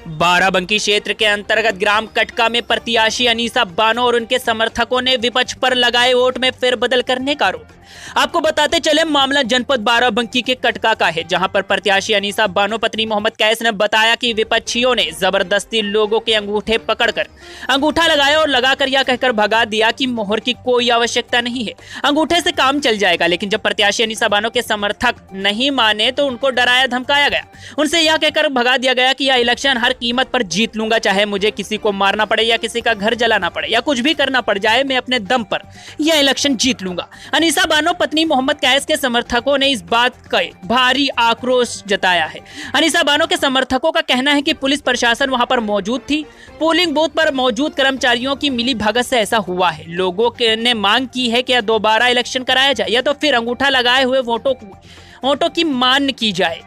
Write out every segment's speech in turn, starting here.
बाराबंकी क्षेत्र के अंतर्गत ग्राम कटका में प्रत्याशी अनीसा बानो और उनके समर्थकों ने विपक्ष पर लगाए वोट में फेरबदल करने का आरोप। आपको बताते चले मामला जनपद बाराबंकी के कटका का है, जहां पर प्रत्याशी अनीसा बानो पत्नी मोहम्मद कैस ने बताया कि विपक्षियों ने जबरदस्ती लोगों के अंगूठे पकड़कर अंगूठा लगाया और लगाकर यह कहकर भगा दिया कि मोहर की कोई आवश्यकता नहीं है, अंगूठे से काम चल जाएगा। लेकिन जब प्रत्याशी अनीसा बानो के समर्थक नहीं माने तो उनको डराया धमकाया गया, उनसे यह कहकर भगा दिया गया कि यह इलेक्शन हर कीमत पर जीत लूंगा, चाहे मुझे किसी को मारना पड़े या किसी का घर जलाना पड़े या कुछ भी करना पड़ जाए, मैं अपने दम पर यह इलेक्शन जीत लूंगा। अनीसा बानो पत्नी मोहम्मद कैस के समर्थकों ने इस बात का भारी आक्रोश जताया है। अनीसा बानो के समर्थकों का कहना है कि पुलिस प्रशासन वहां पर मौजूद थी, पोलिंग बूथ पर मौजूद कर्मचारियों की मिली भगत से ऐसा हुआ है। लोगों ने मांग की है कि दोबारा इलेक्शन कराया जाए या तो फिर अंगूठा लगाए हुए वोटों की मान की जाए।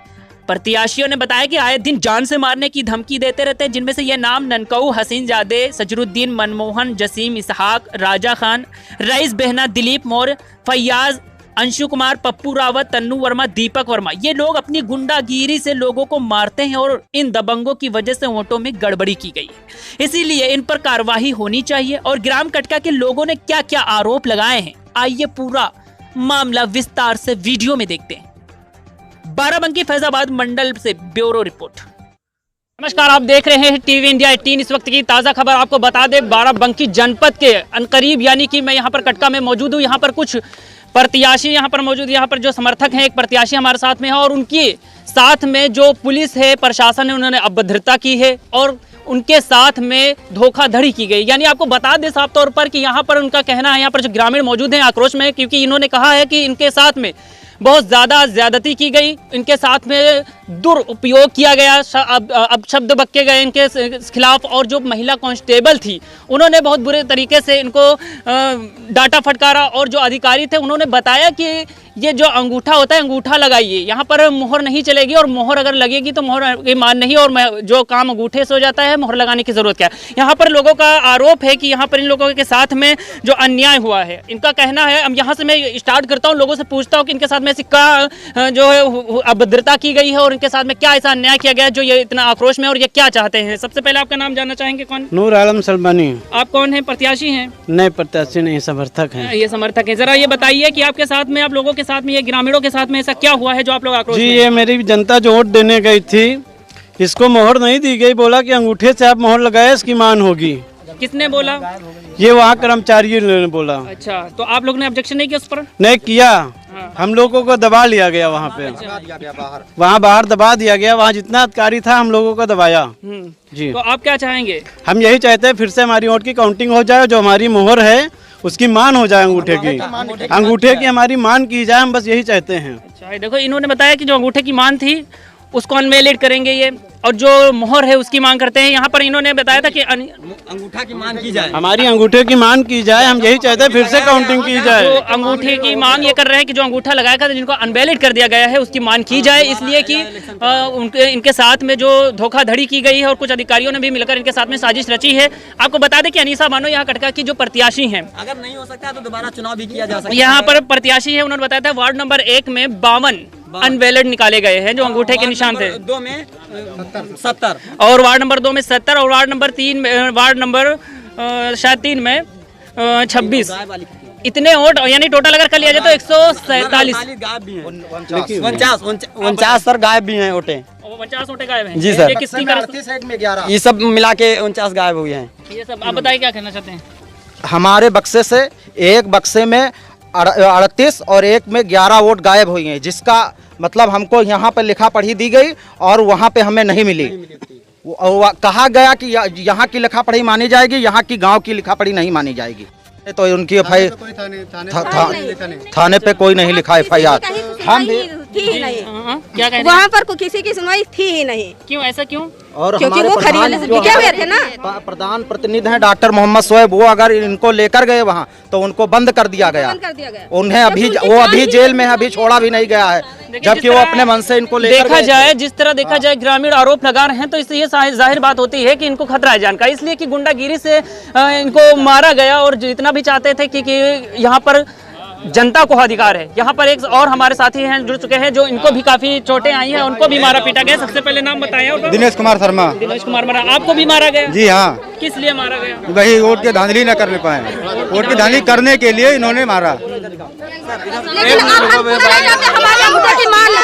प्रत्याशियों ने बताया कि आए दिन जान से मारने की धमकी देते रहते हैं, जिनमें से यह नाम ननकऊ, हसीन जादे, सजरुद्दीन, मनमोहन, जसीम, इसहाक, राजा खान, रईस बहना, दिलीप मौर्य, फैयाज, अंशु कुमार, पप्पू रावत, तन्नू वर्मा, दीपक वर्मा, ये लोग अपनी गुंडागिरी से लोगों को मारते हैं और इन दबंगों की वजह से वोटों में गड़बड़ी की गई है, इसीलिए इन पर कार्रवाई होनी चाहिए। और ग्राम कटका के लोगों ने क्या क्या आरोप लगाए हैं, आइए पूरा मामला विस्तार से वीडियो में देखते हैं। बाराबंकी फैजाबाद मंडल से ब्यूरो रिपोर्ट। नमस्कार, आप देख रहे हैं टीवी इंडिया 18। इस वक्त की ताज़ा खबर आपको बता दें, बाराबंकी जनपद के अनकरीब, यानी कि मैं यहाँ पर कटका में मौजूद हूँ। यहाँ पर कुछ प्रत्याशी यहाँ पर मौजूद, यहाँ पर जो समर्थक हैं, एक प्रत्याशी हमारे साथ में है और उनके साथ में जो पुलिस है, प्रशासन है, उन्होंने अभद्रता की है और उनके साथ में धोखाधड़ी की गई। यानी आपको बता दें साफ तौर पर कि यहाँ पर उनका कहना है, यहाँ पर जो ग्रामीण मौजूद हैं आक्रोश में, क्योंकि इन्होंने कहा है कि इनके साथ में बहुत ज़्यादा ज्यादती की गई, इनके साथ में दुरुपयोग किया गया, अब शब्द बक्के गए इनके खिलाफ। और जो महिला कांस्टेबल थी उन्होंने बहुत बुरे तरीके से इनको डांटा फटकारा और जो अधिकारी थे उन्होंने बताया कि ये जो अंगूठा होता है, अंगूठा लगाइए, यहाँ पर मोहर नहीं चलेगी और मोहर अगर लगेगी तो मोहर की मान नहीं, और जो काम अंगूठे से हो जाता है मोहर लगाने की ज़रूरत क्या है। यहाँ पर लोगों का आरोप है कि यहाँ पर इन लोगों के साथ में जो अन्याय हुआ है, इनका कहना है, अब यहाँ से मैं स्टार्ट करता हूँ, लोगों से पूछता हूँ कि इनके साथ में सिक्का जो है अभद्रता की गई है और इनके साथ में क्या ऐसा अन्याय किया गया जो ये इतना आक्रोश में और ये क्या चाहते हैं। सबसे पहले आपका नाम जानना चाहेंगे, कौन? नूर आलम सलमानी। आप कौन है, प्रत्याशी हैं? नहीं, प्रत्याशी नहीं, समर्थक हैं। ये समर्थक है। जरा ये बताइए कि आपके साथ में, आप लोगों के साथ में, ये ग्रामीणों के साथ में ऐसा क्या हुआ है जो आप लोग आक्रोश? जी, ये मेरी जनता जो वोट देने गई थी, इसको मोहर नहीं दी गई, बोला कि अंगूठे से आप मोहर लगाए, इसकी मान होगी। किसने बोला? ये वहाँ कर्मचारियों ने बोला। अच्छा, तो आप लोग ने ऑब्जेक्शन नहीं किया उस पर? नहीं किया, हम लोगों को दबा लिया गया वहाँ पे। वहाँ बाहर दबा दिया गया, वहाँ जितना अधिकारी था हम लोगों को दबाया। जी, तो आप क्या चाहेंगे? हम यही चाहते हैं फिर से हमारी वोट की काउंटिंग हो जाए, जो हमारी मोहर है उसकी मान हो जाए, अंगूठे की हमारी मान की जाए, हम बस यही चाहते हैं। अच्छा, देखो इन्होंने बताया कि जो अंगूठे की मान थी उसको अनवैलिड करेंगे ये, और जो मोहर है उसकी मांग करते हैं। यहाँ पर इन्होंने बताया था कि अंगूठा की मांग की जाए, हमारी अंगूठे की मांग की जाए, हम यही चाहते हैं फिर से काउंटिंग की जाए। तो अंगूठे की मांग ये कर रहे हैं कि जो अंगूठा लगाया था जिनको अनवैलिड कर दिया गया है उसकी मांग की जाए, इसलिए कि इनके साथ में जो धोखाधड़ी की गई है और कुछ अधिकारियों ने भी मिलकर इनके साथ में साजिश रची है। आपको बता दें कि अनीसा बानो यहाँ कटका की जो प्रत्याशी है, अगर नहीं हो सकता तो दोबारा चुनाव भी किया जा सकता है। यहाँ पर प्रत्याशी है, उन्होंने बताया था वार्ड नंबर 1 में 52 अनवैलिड निकाले गए हैं जो अंगूठे के निशान थे, 2 में 70 और वार्ड नंबर 2 में 70 और वार्ड नंबर 3 में, वार्ड नंबर शायद 3 में 26। इतने वोट, यानी टोटल अगर कर लिया जाए तो 147 गायब भी हैं, 49 सर गायब भी हैं वोटें, 50 वोटें गायब हैं। जी सर, ये किसकी कर, ये सब मिला के 49 गायब हुए हैं। ये सब आप बताइए क्या कहना चाहते हैं? हमारे बक्से से एक बक्से में 38 और एक में 11 वोट गायब हुए हैं, जिसका मतलब हमको यहाँ पर लिखा पढ़ी दी गई और वहाँ पे हमें नहीं मिली। कहा गया कि यहाँ की लिखा पढ़ी मानी जाएगी, यहाँ की गांव की लिखा पढ़ी नहीं मानी जाएगी। तो उनकी थाने पे कोई नहीं लिखा FIR। हम भी थी ही नहीं, क्या कह रहे हैं? वहाँ पर किसी की सुनवाई थी ही नहीं। क्यों, ऐसा क्यों? और क्योंकि हमारे वो खरीद बिके हुए थे ना। प्रधान प्रतिनिधि हैं डॉक्टर मोहम्मद शोएब, वो अगर इनको लेकर गए वहाँ तो उनको बंद कर दिया गया। उन्हें अभी जेल में अभी छोड़ा भी नहीं गया है, जबकि वो अपने मन से इनको लेकर देखा जाए, जिस तरह देखा जाए ग्रामीण आरोप लगा रहे हैं, तो इससे ये जाहिर बात होती है कि इनको खतरा है जान का, इसलिए कि गुंडागिरी से इनको मारा गया। और जितना भी चाहते थे कि यहाँ पर जनता को अधिकार है। यहाँ पर एक और हमारे साथी हैं जुड़ चुके हैं जो इनको भी काफी चोटें आई हैं, उनको भी मारा पीटा गया। सबसे पहले नाम बताएं। दिनेश कुमार शर्मा। दिनेश कुमार मारा, आपको भी मारा गया? जी हाँ। किस लिए मारा गया? वही वोट की धांधली न करने पाए, वोट की धांधली करने के लिए इन्होंने मारा। लेकिन अब हम पूरा जाते हमारे अंगूठे की मान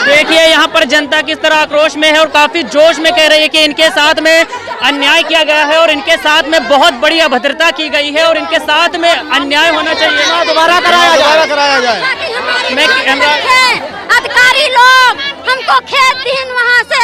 देखिए यहाँ पर जनता किस तरह आक्रोश में है और काफी जोश में कह रही है कि इनके साथ में अन्याय किया गया है और इनके साथ में बहुत बड़ी अभद्रता की गई है और इनके साथ में अन्याय होना चाहिए, दोबारा कराया जाए। मैं अधिकारी लोग हमको खेत दीन वहाँ से।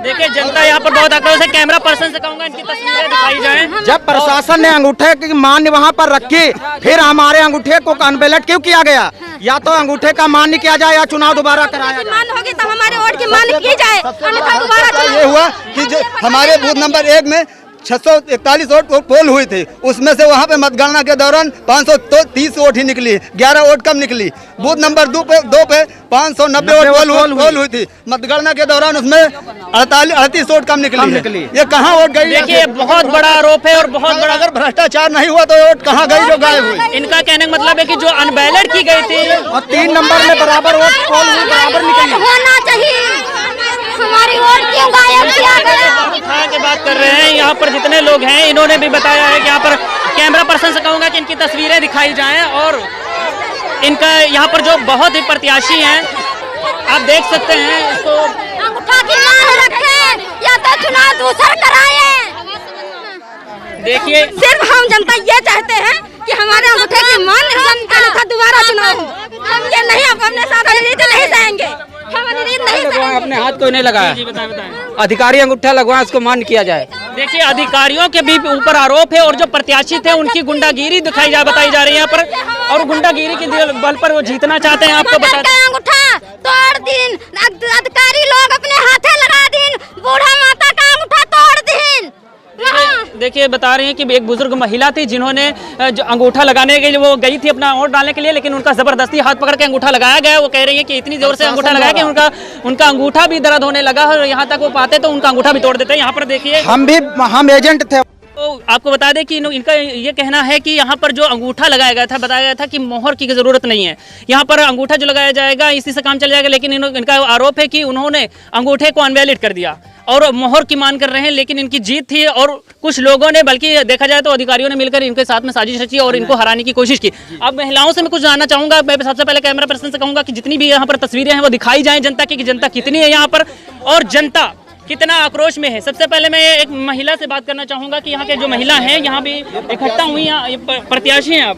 देखिए जनता यहाँ पर बहुत आक्रोश है। कैमरा पर्सन से कहूँगा इनकी तस्वीरें दिखाई जाएं। जब प्रशासन ने अंगूठे की मान वहाँ पर रखी, फिर हमारे अंगूठे को अनबैलेट क्यों किया गया? या तो अंगूठे का मान किया जाए या चुनाव दोबारा कराया जाए। मान होगी तब हमारे वोट की मान की जाए, अन्यथा दोबारा ये हुआ कि जो हमारे बूथ नंबर 1 में 641 वोट पोल हुई थी, उसमें से वहाँ पे मतगणना के दौरान 530 वोट ही निकली, 11 वोट कम निकली। बूथ नंबर 2 पे 590 वोट पोल हुई थी, मतगणना के दौरान उसमें 38 वोट कम निकली। ये कहाँ वोट गई? देखिए बहुत बड़ा आरोप है और बहुत बड़ा, अगर भ्रष्टाचार नहीं हुआ तो वोट कहाँ गई जो गायब हुई? इनका कहने का मतलब है कि जो अनबैलेट की गई थी और 3 नंबर में बराबर वोट पोल हुई, बराबर निकली। होना चाहिए, हमारी वोट क्यों गायब किया गया? की बात कर रहे हैं। यहाँ पर जितने लोग हैं इन्होंने भी बताया है कि यहाँ पर कैमरा पर्सन से कहूँगा कि इनकी तस्वीरें दिखाई जाएं और इनका यहाँ पर जो बहुत ही प्रत्याशी हैं आप देख सकते हैं इसको। अंगूठा की मान रखें या तो चुनाव दूसरा कराएं। देखिए सिर्फ हम जनता ये चाहते हैं कि हमारे अंगूठे की मान अन्यथा दोबारा चुनाव हो। हम ये नहीं अपने साथ अनिरीति नहीं सहेंगे, हम अनिरीति नहीं सहेंगे। अपने हाथ को नहीं लगाया, जी बताएं। अधिकारी अंगूठा लगवाए, उसको मान किया जाए। देखिए अधिकारियों के भी ऊपर आरोप है और जो प्रत्याशी थे उनकी गुंडागिरी बताई जा रही है यहाँ पर और गुंडागिरी के बल पर वो जीतना चाहते हैं। आपको बता दें अंगूठा तोड़ दिन, अधिकारी लोग अपने हाथे लगा दिन, बूढ़ा माता का अंगूठा तोड़ दिन। देखिए बता रहे हैं कि एक बुजुर्ग महिला थी जिन्होंने जो अंगूठा लगाने के लिए वो गई थी अपना वोट डालने के लिए, लेकिन उनका जबरदस्ती हाथ पकड़ के अंगूठा लगाया गया। वो कह रही है कि इतनी जोर से अंगूठा लगाया कि उनका अंगूठा भी दर्द होने लगा और यहाँ तक वो पाते तो उनका अंगूठा भी तोड़ देते। यहाँ पर देखिए हम एजेंट थे। तो आपको बता दें कि इनका ये कहना है कि यहाँ पर जो अंगूठा लगाया गया था, बताया गया था कि मोहर की जरूरत नहीं है, यहाँ पर अंगूठा जो लगाया जाएगा इसी से काम चल जाएगा। लेकिन इनका आरोप है कि उन्होंने अंगूठे को अनवैलिड कर दिया और मोहर की मांग कर रहे हैं, लेकिन इनकी जीत थी और कुछ लोगों ने, बल्कि देखा जाए तो अधिकारियों ने मिलकर इनके साथ में साजिश रची और इनको हराने की कोशिश की। अब महिलाओं से मैं कुछ जानना चाहूंगा। मैं सबसे पहले कैमरा पर्सन से कहूंगा कि जितनी भी यहाँ पर तस्वीरें हैं वो दिखाई जाएं जनता की, कि जनता कितनी है यहाँ पर और जनता कितना आक्रोश में है। सबसे पहले मैं एक महिला से बात करना चाहूंगा कि यहाँ के जो महिला हैं यहाँ भी इकट्ठा हुई हैं, प्रत्याशी हैं आप?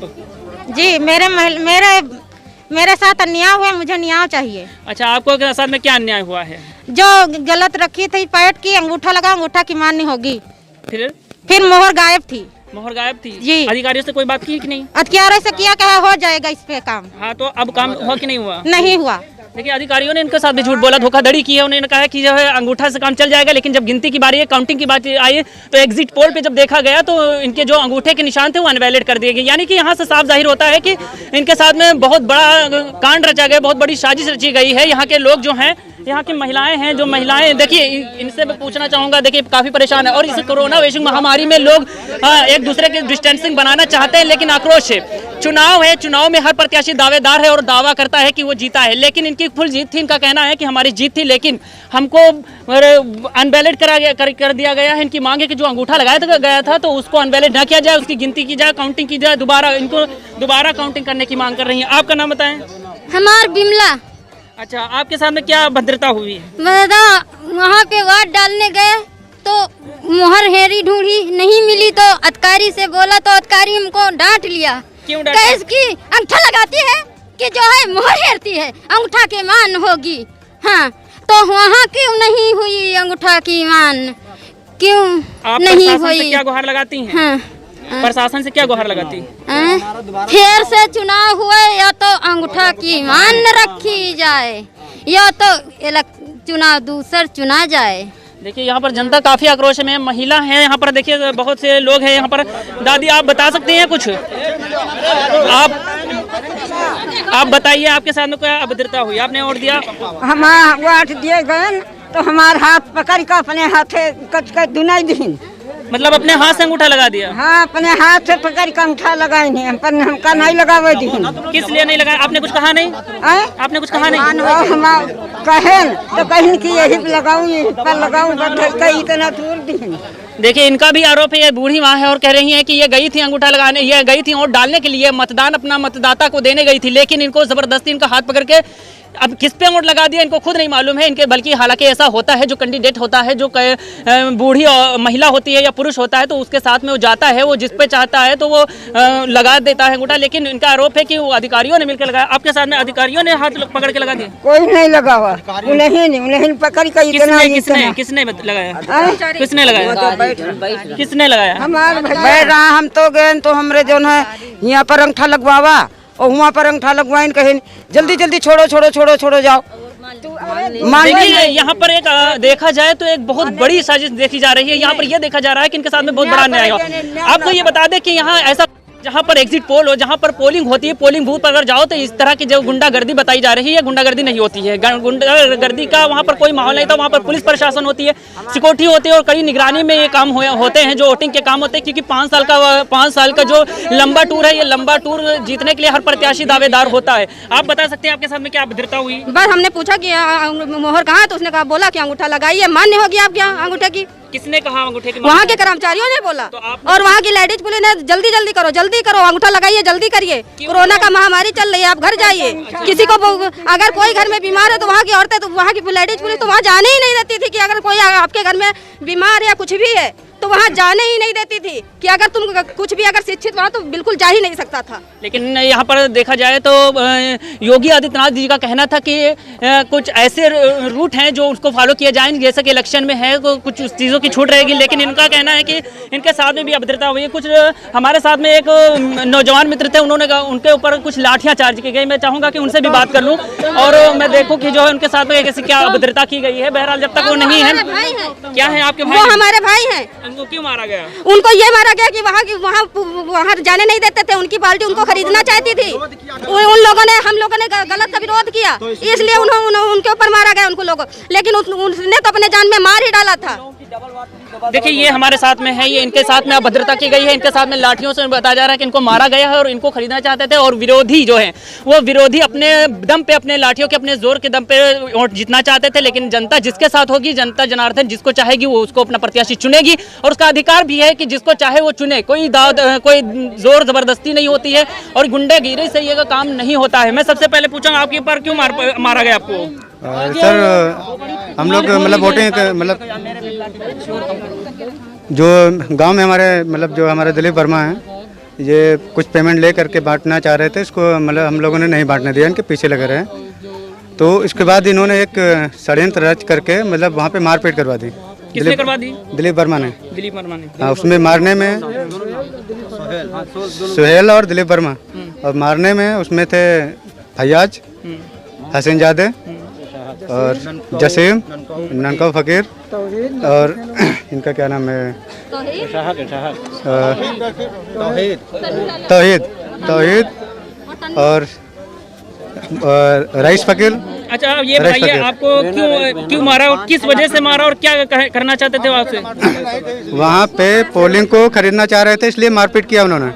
जी, मेरे साथ अन्याय हुआ, मुझे न्याय चाहिए। अच्छा, आपको साथ में क्या अन्याय हुआ है? जो गलत रखी थी पैट की, अंगूठा लगा, अंगूठा की मान नहीं होगी। फिर मोहर गायब थी। मोहर गायब थी जी। अधिकारियों से कोई बात की कि नहीं? अधिकारियों से किया कहा हो जाएगा इस पे काम। हाँ, तो अब काम हुआ कि नहीं हुआ? नहीं हुआ। देखिए अधिकारियों ने इनके साथ भी झूठ बोला, धोखाधड़ी की है। उन्होंने कहा कि जो है अंगूठा से काम चल जाएगा, लेकिन जब गिनती की बारी है, काउंटिंग की बात आई तो एग्जिट पोल पे जब देखा गया तो इनके जो अंगूठे के निशान थे वो अनवैलिड कर दिए गए। यानी कि यहाँ से साफ जाहिर होता है कि इनके साथ में बहुत बड़ा कांड रचा गया, बहुत बड़ी साजिश रची गई है। यहाँ के लोग जो हैं, यहाँ की महिलाएं हैं, जो महिलाएं देखिए इनसे मैं पूछना चाहूँगा, देखिए काफ़ी परेशान है और इस कोरोना वैश्विक महामारी में लोग एक दूसरे के डिस्टेंसिंग बनाना चाहते हैं, लेकिन आक्रोश है। चुनाव है, चुनाव में हर प्रत्याशी दावेदार है और दावा करता है कि वो जीता है, लेकिन इनकी फुल जीत थी। इनका कहना है कि हमारी जीत थी, लेकिन हमको अनवैलिड कर दिया गया है। इनकी मांग है कि जो अंगूठा लगाया गया था तो उसको अनवैलिड ना किया जाए, उसकी गिनती की जाए, काउंटिंग की जाए, इनको दोबारा काउंटिंग करने की मांग कर रही है। आपका नाम बताएं। हमार बिमला। अच्छा, आपके साथ में क्या भद्रता हुई है? वहाँ पे वोट डालने गए तो मोहर हेरी ढूंढी, नहीं मिली तो अधिकारी से बोला तो अधिकारी हमको डांट लिया। क्यों डांटा? इसकी अंगूठा लगाती है कि जो है मोहर हेरती है, अंगूठा की मान होगी। हाँ, तो वहाँ क्यों नहीं हुई अंगूठा की मान? क्यों आप नहीं प्रशासन हुई? से क्या गुहार लगाती हैं? हाँ, प्रशासन से क्या गुहार लगाती हैं? फिर से चुनाव हुए या तो अंगूठा की मान रखी जाए या तो चुनाव दूसर चुना जाए। देखिए यहाँ पर जनता काफी आक्रोश में है, महिला है यहाँ पर, देखिए बहुत से लोग हैं यहाँ पर। दादी आप बता सकती हैं कुछ? आप आप बताइए, आपके साथ में क्या अभद्रता हुई? आपने वोट दिया? हम वोट दिए गए तो हमारे हाथ पकड़ के अपने हाथे कच कर दुनाई दिन, मतलब अपने हाथ से अंगूठा लगा दिया? हाँ, अपने हाथ से पकड़ के अंगूठा लगाए नहीं, हमका नहीं लगावे दी। किस लिए नहीं लगाया? आपने कुछ कहा नहीं? आपने कुछ कहा नहीं? हम कहें तो कहीं कि यही पे लगाऊं, यही पर लगाऊं, कहीं इतना दूर दी। देखिए, इनका भी आरोप है, ये बूढ़ी माँ है और कह रही हैं कि ये गई थी अंगूठा लगाने, ये गई थी वोट डालने के लिए, मतदान अपना मतदाता को देने गई थी, लेकिन इनको जबरदस्ती इनका हाथ पकड़ के अब किस पे वोट लगा दिया इनको खुद नहीं मालूम है इनके। बल्कि हालांकि ऐसा होता है, जो कैंडिडेट होता है, जो बूढ़ी महिला होती है या पुरुष होता है, तो उसके साथ में वो जाता है, वो जिस पे चाहता है तो वो लगा देता है अंगूठा। लेकिन इनका आरोप है कि वो अधिकारियों ने मिलकर लगाया। आपके साथ में अधिकारियों ने हाथ पकड़ के लगा दिया? कोई नहीं लगा हुआ, उन्हें पकड़ के किसने लगाया? किसने लगाया? किसने लगाया? हम तो गए तो हमरे जो है यहाँ पर अंगूठा लगवावा और वहाँ पर अंगूठा लगवाइन, कहे जल्दी जल्दी छोड़ो छोड़ो छोड़ो छोड़ो जाओ। देखिए, यहाँ पर एक देखा जाए तो एक बहुत बड़ी साजिश देखी जा रही है। यहाँ पर यह देखा जा रहा है कि इनके साथ में बहुत बड़ा अन्याय हुआ। आपको ये बता दें कि यहाँ ऐसा, जहाँ पर एग्जिट पोल हो, जहाँ पर पोलिंग होती है, पोलिंग बूथ पर अगर जाओ तो इस तरह की जो गुंडागर्दी बताई जा रही है, गुंडागर्दी नहीं होती है। गुंडागर्दी का वहाँ पर कोई माहौल नहीं था। वहाँ पर पुलिस प्रशासन होती है, सिक्योरिटी होती है और कड़ी निगरानी में ये काम होते हैं, जो वोटिंग के काम होते हैं। क्योंकि 5 साल का जो लंबा टूर है, ये लंबा टूर जीतने के लिए हर प्रत्याशी दावेदार होता है। आप बता सकते हैं आपके साथ में क्या अभद्रता हुई? बस हमने पूछा कि मोहर कहाँ है, तो उसने कहा, बोला कि अंगूठा लगाइए। मान्य होगी आपके यहाँ अंगूठे की? किसने कहा अंगूठे की? वहाँ के कर्मचारियों ने बोला, और वहाँ की लेडीज पुलिस ने जल्दी जल्दी करो अंगूठा लगाइए, जल्दी करिए, कोरोना का महामारी चल रही है, आप घर जाइए। किसी को अगर कोई घर में बीमार है तो वहाँ की औरतें, तो वहाँ की लेडीज पुलिस तो वहाँ जाने ही नहीं देती थी कि अगर कोई आपके घर में बीमार या कुछ भी है तो वहाँ जाने ही नहीं देती थी कि अगर तुम कुछ भी अगर शिक्षित वहाँ तो बिल्कुल जा ही नहीं सकता था। लेकिन यहाँ पर देखा जाए तो योगी आदित्यनाथ जी का कहना था कि कुछ ऐसे रूट हैं जो उसको फॉलो किए जाएंगे, जैसे कि इलेक्शन में है कुछ चीज़ों की छूट रहेगी। लेकिन इनका कहना है कि इनके साथ में भी अभद्रता हुई है। कुछ हमारे साथ में एक नौजवान मित्र थे, उन्होंने उनके ऊपर कुछ लाठियाँ चार्ज की गई। मैं चाहूँगा कि उनसे भी बात कर लूँ और मैं देखूँ कि जो है उनके साथ में कैसी क्या अभद्रता की गई है। बहरहाल जब तक वो नहीं है, क्या है आपके भाई? वो हमारे भाई हैं। उनको क्यों मारा गया? उनको ये मारा गया कि वहाँ जाने नहीं देते थे, उनकी पार्टी उनको खरीदना चाहती थी। उन लोगों ने, हम लोगों ने गलत विरोध किया, इसलिए उनके ऊपर मारा गया उनको लोगों। लेकिन उसने तो अपने जान में मार ही डाला था। देखिए, ये हमारे साथ में है, ये इनके साथ में अभद्रता की गई है, इनके साथ में लाठियों से बताया जा रहा है कि इनको मारा गया है और इनको खरीदना चाहते थे। और विरोधी जो है वो विरोधी अपने दम पे, अपने लाठियों के अपने जोर के दम पे वोट जीतना चाहते थे। लेकिन जनता जिसके साथ होगी, जनता जनार्दन जिसको चाहेगी वो उसको अपना प्रत्याशी चुनेगी और उसका अधिकार भी है कि जिसको चाहे वो चुने। कोई जोर जबरदस्ती नहीं होती है और गुंडागिरी से ये काम नहीं होता है। मैं सबसे पहले पूछूंगा, आपके पर क्यों मारा गया आपको? सर, हम लोग मतलब वोटिंग मतलब जो गांव में हमारे मतलब जो हमारे दिलीप वर्मा हैं, ये कुछ पेमेंट ले करके बांटना चाह रहे थे। इसको मतलब हम लोगों ने नहीं बांटने दिया, इनके पीछे लगे रहे। तो इसके बाद इन्होंने एक षड्यंत्र रच करके मतलब वहाँ पे मारपीट करवा दी। किसने करवा दी? दिलीप वर्मा ने। हाँ, उसमें मारने में सुहेल और दिलीप वर्मा, और मारने में उसमें थे फैयाज, हसीन जादे और जसीम, ननकाव फकीर और इनका क्या नाम है, तौहीद और रईस फकीर। अच्छा, ये बताइए आपको क्यों मारा और किस वजह से मारा और क्या करना चाहते थे आपसे? वहाँ पे पोलिंग को खरीदना चाह रहे थे, इसलिए मारपीट किया उन्होंने।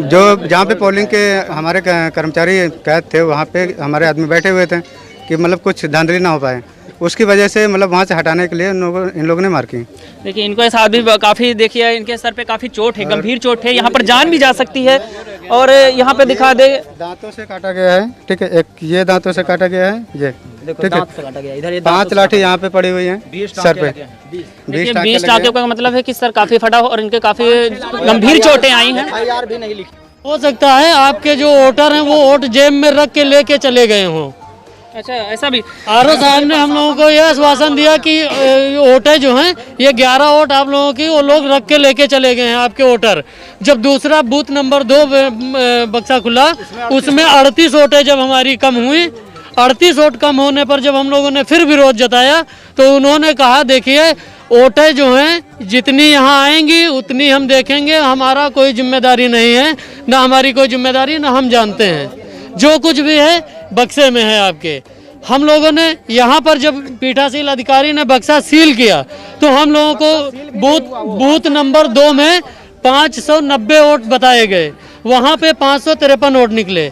जो जहाँ पे पोलिंग के हमारे कर्मचारी कैद थे, वहाँ पे हमारे आदमी बैठे हुए थे कि मतलब कुछ धांधली ना हो पाए, उसकी वजह से मतलब वहाँ से हटाने के लिए इन लोगों ने मार की। देखिए, इनको साथ भी काफ़ी, देखिए इनके सर पे काफ़ी चोट है, गंभीर चोट है, यहाँ पर जान भी जा सकती है। और यहाँ पे दिखा दे, दांतों से काटा गया है, ठीक है, एक ये दांतों से काटा गया है, ये ठीक है, 5 लाठी यहाँ पे पड़ी हुई है सर पे। 20 लाठियों का मतलब है कि सर काफ़ी फटा हो और इनके काफ़ी गंभीर चोटें आई हैं। हो सकता है आपके जो वोटर हैं वो वोट जेब में रख के लेके चले गए हों। अच्छा, ऐसा भी? आरओ साहब ने हम लोगों को यह आश्वासन दिया कि वोटें जो हैं ये 11 वोट आप लोगों की वो लोग रख के लेके चले गए हैं आपके वोटर। जब दूसरा बूथ नंबर 2 बक्सा खुला, उसमें 38 वोटें जब हमारी कम हुई, 38 वोट कम होने पर जब हम लोगों ने फिर विरोध जताया तो उन्होंने कहा, देखिए वोटें जो हैं जितनी यहाँ आएंगी उतनी हम देखेंगे, हमारा कोई जिम्मेदारी नहीं है, ना हमारी कोई जिम्मेदारी, ना हम जानते हैं। जो कुछ भी है बक्से में है आपके। हम लोगों ने यहाँ पर जब पीठासीन अधिकारी ने बक्सा सील किया तो हम लोगों को बूथ नंबर 2 में 590 वोट बताए गए, वहाँ पे 553 वोट निकले।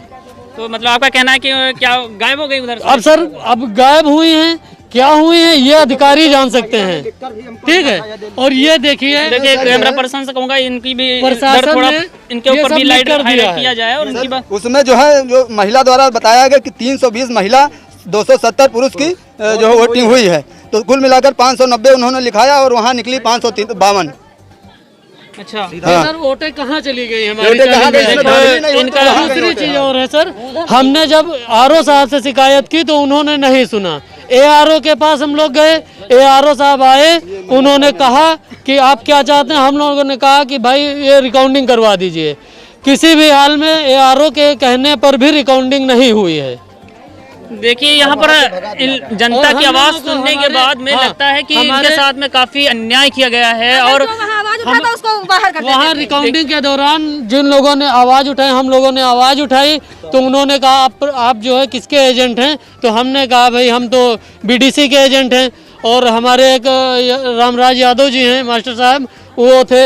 तो मतलब आपका कहना है कि क्या गायब हो गई उधर से? अब सर अब गायब हुई हैं, क्या हुई है ये अधिकारी जान सकते हैं, ठीक है। और ये देखिए कैमरा पर्सन से कहूँगा इनकी भी प्रशासन थोड़ा ने इनके ऊपर भी लाइट किया जाए और सर, इनकी बात उसमें जो है जो महिला द्वारा बताया गया कि 320 महिला 270 पुरुष की जो वोटिंग हुई है, तो कुल मिलाकर 590 उन्होंने लिखाया और वहाँ निकली 552। अच्छा हाँ। सर वोटें कहाँ चली गई हमारी? वोटें कहाँ गई? इसमें दलील नहीं इनका होता। दूसरी चीज और है सर, हमने जब आरओ साहब से शिकायत की तो उन्होंने नहीं सुना। एआरओ के पास हम लोग गए, एआरओ साहब आए, उन्होंने कहा कि आप क्या चाहते हैं। हम लोगों ने कहा कि भाई ये रिकॉर्डिंग करवा दीजिए। किसी भी हाल में एआरओ के कहने पर भी रिकॉर्डिंग नहीं हुई है। देखिए यहाँ पर जनता की आवाज सुनने के बाद में लगता है कि इनके साथ में काफी अन्याय किया गया है और उसको बाहर कर वहाँ रिकॉर्डिंग के दौरान जिन लोगों ने आवाज उठाई, हम लोगों ने आवाज उठाई तो उन्होंने कहा आप जो है किसके एजेंट हैं? तो हमने कहा भाई हम तो बीडीसी के एजेंट हैं। और हमारे एक रामराज यादव जी हैं मास्टर साहब, वो थे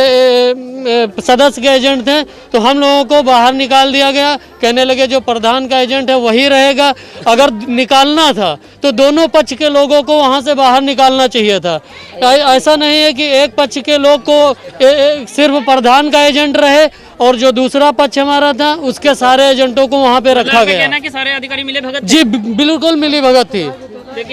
सदस्य के एजेंट थे। तो हम लोगों को बाहर निकाल दिया गया, कहने लगे जो प्रधान का एजेंट है वही रहेगा। अगर निकालना था तो दोनों पक्ष के लोगों को वहाँ से बाहर निकालना चाहिए था। ऐसा नहीं है कि एक पक्ष के लोग को सिर्फ प्रधान का एजेंट रहे और जो दूसरा पक्ष हमारा था उसके सारे एजेंटों को वहाँ पे रखा गया। कहना कि सारे अधिकारी मिले भगत जी बिल्कुल मिली भगत थी।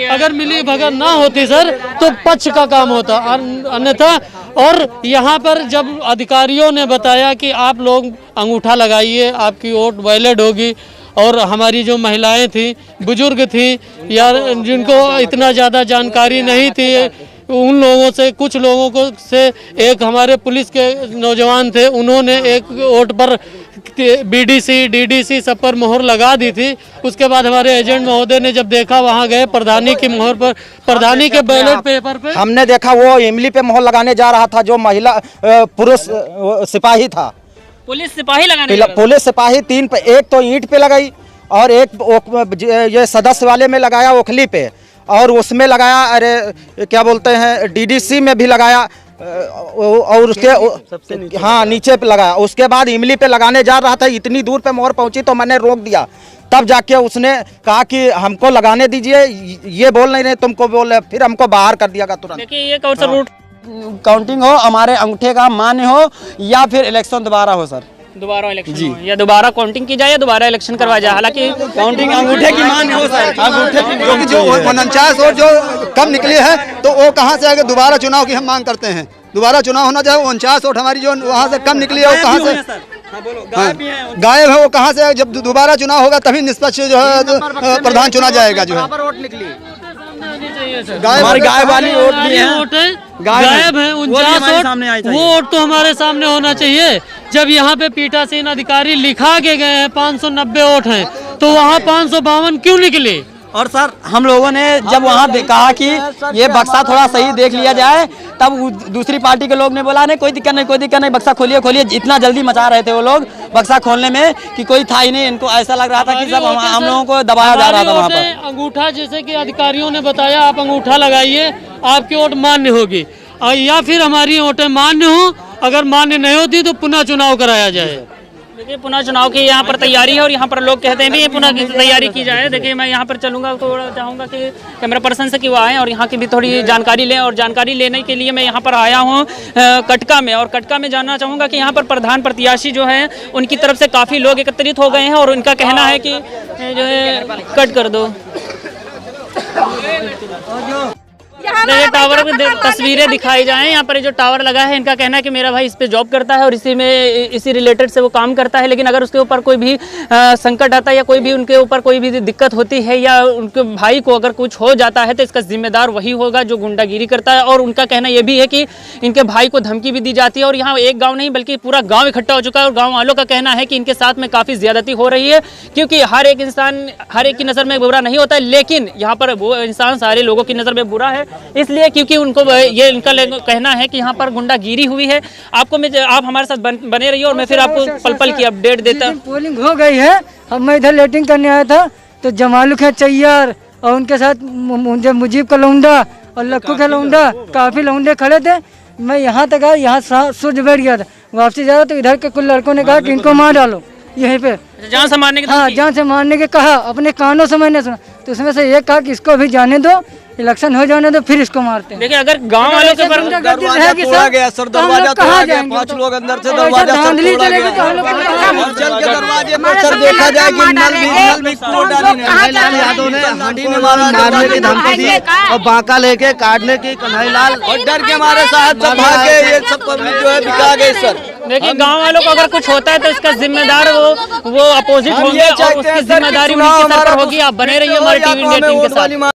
अगर मिली भगत ना होती सर तो पक्ष का काम होता अन्यथा। और यहाँ पर जब अधिकारियों ने बताया कि आप लोग अंगूठा लगाइए, आपकी वोट वैलिड होगी, और हमारी जो महिलाएं थी, बुजुर्ग थी या जिनको इतना ज़्यादा जानकारी नहीं थी, उन लोगों से कुछ लोगों को से एक हमारे पुलिस के नौजवान थे, उन्होंने एक वोट पर बीडीसी डीडीसी सब पर मोहर लगा दी थी। उसके बाद हमारे एजेंट महोदय ने जब देखा, वहां गए, प्रधानी की मोहर पर, प्रधानी के बैलेट पेपर पे हमने देखा वो इमली पे मोहर लगाने जा रहा था, जो महिला पुरुष सिपाही था, पुलिस सिपाही लगाने पुलिस सिपाही 3 पे, एक तो ईंट पे लगाई और एक ये सदस्य वाले में लगाया ओखली पे, और उसमें लगाया, अरे क्या बोलते हैं, डीडीसी में भी लगाया, और उसके हाँ नीचे पे लगाया। उसके बाद इमली पे लगाने जा रहा था, इतनी दूर पे मोहर पहुंची तो मैंने रोक दिया। तब जाके उसने कहा कि हमको लगाने दीजिए, ये बोल नहीं रहे तुमको बोल, फिर हमको बाहर कर दिया तुरंत। देखिए ये कौन सा रूट काउंटिंग हो, हमारे अंगूठे का मान्य हो या फिर इलेक्शन दोबारा हो सर, दोबारा इलेक्शन हो, या दोबारा काउंटिंग की जाए या दोबारा इलेक्शन करवाया जाए। हालांकि काउंटिंग अंगूठे की मान्य हो सर, अंगूठे की, क्योंकि जो 49 वोट जो कम निकली है तो वो कहाँ से आगे दोबारा चुनाव की हम मांग करते हैं। दोबारा चुनाव होना चाहिए। 49 वोट हमारी जो वहाँ से कम निकली है वो कहाँ से गायब है, वो कहाँ से? जब दोबारा चुनाव होगा तभी निष्पक्ष जो है प्रधान चुना जाएगा। जो है गायब वाली वोट भी है, गायब है 49 वोट, वो वोट तो हमारे सामने होना चाहिए। जब यहाँ पे पीठासीन अधिकारी लिखा के गए हैं 590 वोट हैं, तो वहाँ 552 क्यों निकले? और सर हम लोगों ने जब वहाँ कहा कि ये बक्सा थोड़ा सही देख लिया जाए, तब दूसरी पार्टी के लोग ने बोला नहीं कोई दिक्कत नहीं, कोई दिक्कत नहीं, बक्सा खोलिए खोलिए। इतना जल्दी मचा रहे थे वो लोग बक्सा खोलने में कि कोई था ही नहीं। इनको ऐसा लग रहा था कि सब हम लोगों को दबाया जा रहा था वहाँ पर। अंगूठा, जैसे कि अधिकारियों ने बताया, आप अंगूठा लगाइए, आपकी वोट मान्य होगी, या फिर हमारी वोटें मान्य हो। अगर मान्य नहीं होती तो पुनः चुनाव कराया जाए। देखिए पुनः चुनाव की यहाँ पर तैयारी है और यहाँ पर लोग कहते हैं भी पुनः की तैयारी की जाए। देखिए मैं यहाँ पर चलूँगा, थोड़ा चाहूँगा कि कैमरा पर्सन से कि वो आएँ और यहाँ की भी थोड़ी जानकारी लें। और जानकारी लेने के लिए मैं यहाँ पर आया हूँ कटका में, और कटका में जानना चाहूँगा कि यहाँ पर प्रधान प्रत्याशी जो है उनकी तरफ से काफ़ी लोग एकत्रित हो गए हैं और उनका कहना है कि जो है कट कर दो। टावर में तस्वीरें दिखाई जाएं। यहाँ पर जो टावर लगा है, इनका कहना है कि मेरा भाई इस पे जॉब करता है और इसी रिलेटेड से वो काम करता है, लेकिन अगर उसके ऊपर कोई भी संकट आता है या कोई भी उनके ऊपर कोई भी दिक्कत होती है या उनके भाई को अगर कुछ हो जाता है तो इसका जिम्मेदार वही होगा जो गुंडागिरी करता है। और उनका कहना यह भी है कि इनके भाई को धमकी भी दी जाती है और यहाँ एक गाँव नहीं बल्कि पूरा गाँव इकट्ठा हो चुका है। और गाँव वालों का कहना है कि इनके साथ में काफ़ी ज्यादती हो रही है, क्योंकि हर एक इंसान हर एक की नज़र में बुरा नहीं होता है, लेकिन यहाँ पर वो इंसान सारे लोगों की नज़र में बुरा है। इसलिए क्योंकि उनको ये इनका कहना है कि यहाँ पर गुंडागिरी हुई है। आप हमारे साथ बने रहिए और मैं फिर आपको पल पल की अपडेट देता हूँ। पोलिंग हो गई है, अब मैं इधर लेटिंग करने आया था तो जमालू है चैयार और उनके साथ मुजीब का लौंडा और लक्कू का लौंडा, काफी लौंडे खड़े थे। मैं यहाँ तक आया, यहाँ सूर्य बैठ गया था, वापसी जा रहा तो इधर के कुछ लड़कों ने कहा कि इनको मार डालो यहीं पे, जान से मारने के, हाँ जान से मारने के कहा, अपने कानों से मैंने सुना। तो उसमें से एक कहा कि इसको भी जाने दो, इलेक्शन हो जाने दो, फिर इसको मारते हैं। देखिए अगर गांव वालों के दरवाजा तोड़ा गया सर, दरवाजा तोड़ा गया, 5 लोग अंदर से दरवाजा सब तोड़ा गया। चल के दरवाजे पर सर देखा जाए कि नल भी तोड़ डाली मारने की धमकी दी और बांका लेके काटने की कन्हैयालाल और डर के हमारे साथ सब भागे, ये सब पब्लिक जो है बिका गई सर। देखिए गांव वालों को अगर कुछ होता है तो इसका जिम्मेदार वो अपोजिट होंगे और उसकी जिम्मेदारी उनकी सर पर होगी। आप बने रहिए हमारी टीवी इंडिया टीम के साथ।